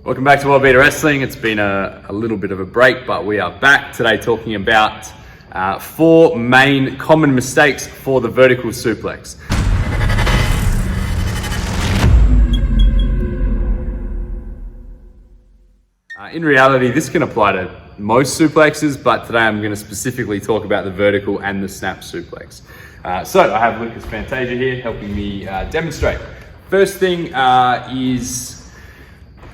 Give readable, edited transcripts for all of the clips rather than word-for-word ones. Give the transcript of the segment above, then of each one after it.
Welcome back to World-Beater Wrestling. It's been a little bit of a break, but we are back today talking about 4 main common mistakes for the vertical suplex. In reality, this can apply to most suplexes, but today I'm going to specifically talk about the vertical and the snap suplex. So I have Lucas Fantasia here helping me demonstrate. First thing is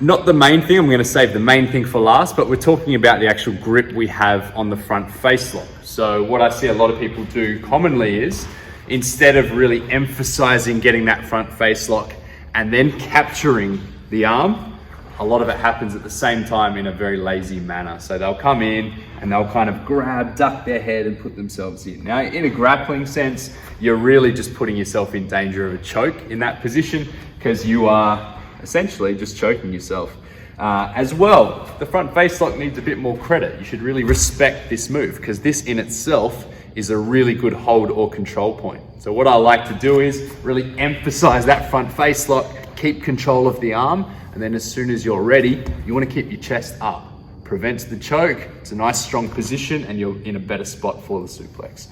not the main thing. I'm going to save the main thing for last, but we're talking about the actual grip we have on the front face lock. So what I see a lot of people do commonly is, instead of really emphasizing getting that front face lock and then capturing the arm, a lot of it happens at the same time in a very lazy manner. So they'll come in and they'll kind of grab, duck their head and put themselves in. Now, in a grappling sense, you're really just putting yourself in danger of a choke in that position, because you are essentially just choking yourself. As well, the front face lock needs a bit more credit. You should really respect this move, because this in itself is a really good hold or control point. So what I like to do is really emphasize that front face lock, keep control of the arm, and then as soon as you're ready, you want to keep your chest up. Prevents the choke. It's a nice strong position and you're in a better spot for the suplex.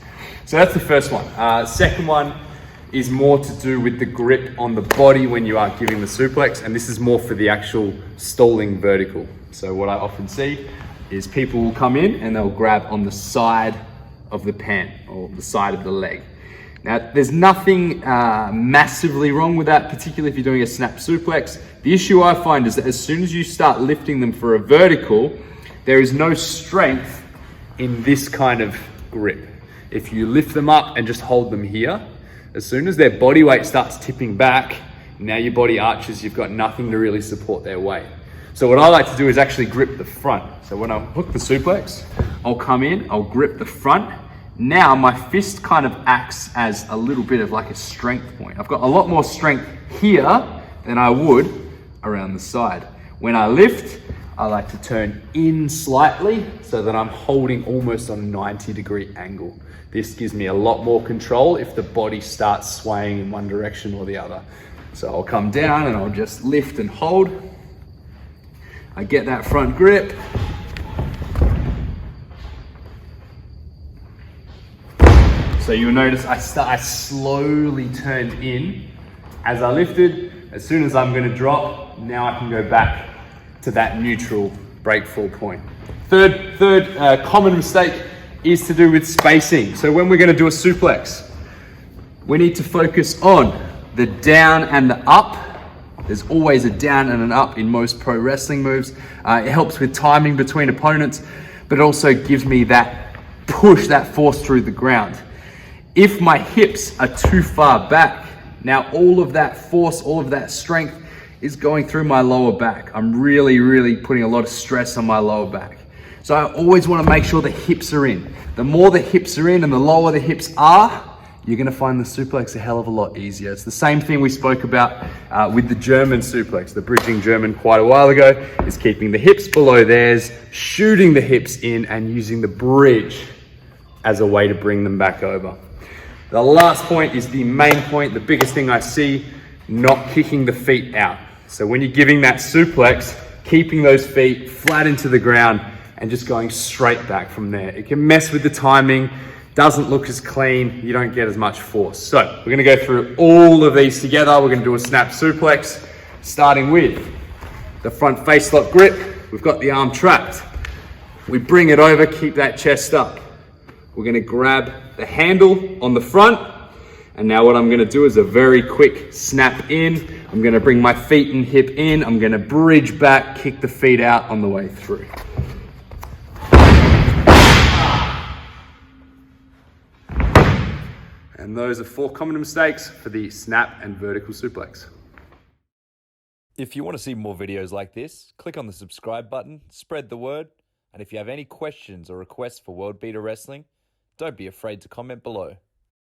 So that's the first one. Second one is more to do with the grip on the body when you are giving the suplex, and this is more for the actual stalling vertical. So what I often see is people will come in and they'll grab on the side of the pant or the side of the leg. Now, there's nothing massively wrong with that, particularly if you're doing a snap suplex. The issue I find is that as soon as you start lifting them for a vertical, there is no strength in this kind of grip. If you lift them up and just hold them here, as soon as their body weight starts tipping back, now your body arches, you've got nothing to really support their weight. So what I like to do is actually grip the front. So when I hook the suplex, I'll come in, I'll grip the front. Now my fist kind of acts as a little bit of like a strength point. I've got a lot more strength here than I would around the side. When I lift, I like to turn in slightly so that I'm holding almost on a 90-degree angle. This gives me a lot more control if the body starts swaying in one direction or the other. So I'll come down and I'll just lift and hold. I get that front grip. So you'll notice I slowly turned in as I lifted. As soon as I'm gonna drop, now I can go back to that neutral break fall point. Third common mistake is to do with spacing. So when we're gonna do a suplex, we need to focus on the down and the up. There's always a down and an up in most pro wrestling moves. It helps with timing between opponents, but it also gives me that push, that force through the ground. If my hips are too far back, now all of that force, all of that strength is going through my lower back. I'm really putting a lot of stress on my lower back. So I always want to make sure the hips are in. The more the hips are in and the lower the hips are, you're going to find the suplex a hell of a lot easier. It's the same thing we spoke about with the German suplex. The bridging German quite a while ago is keeping the hips below theirs, shooting the hips in and using the bridge as a way to bring them back over. The last point is the main point, the biggest thing I see, not kicking the feet out. So when you're giving that suplex, keeping those feet flat into the ground and just going straight back from there. It can mess with the timing, doesn't look as clean, you don't get as much force. So we're gonna go through all of these together. We're gonna do a snap suplex, starting with the front face lock grip. We've got the arm trapped. We bring it over, keep that chest up. We're gonna grab the handle on the front, and now what I'm gonna do is a very quick snap in. I'm gonna bring my feet and hip in. I'm gonna bridge back, kick the feet out on the way through. And those are 4 common mistakes for the snap and vertical suplex. If you want to see more videos like this, click on the subscribe button, spread the word, and if you have any questions or requests for World-Beater Wrestling, don't be afraid to comment below.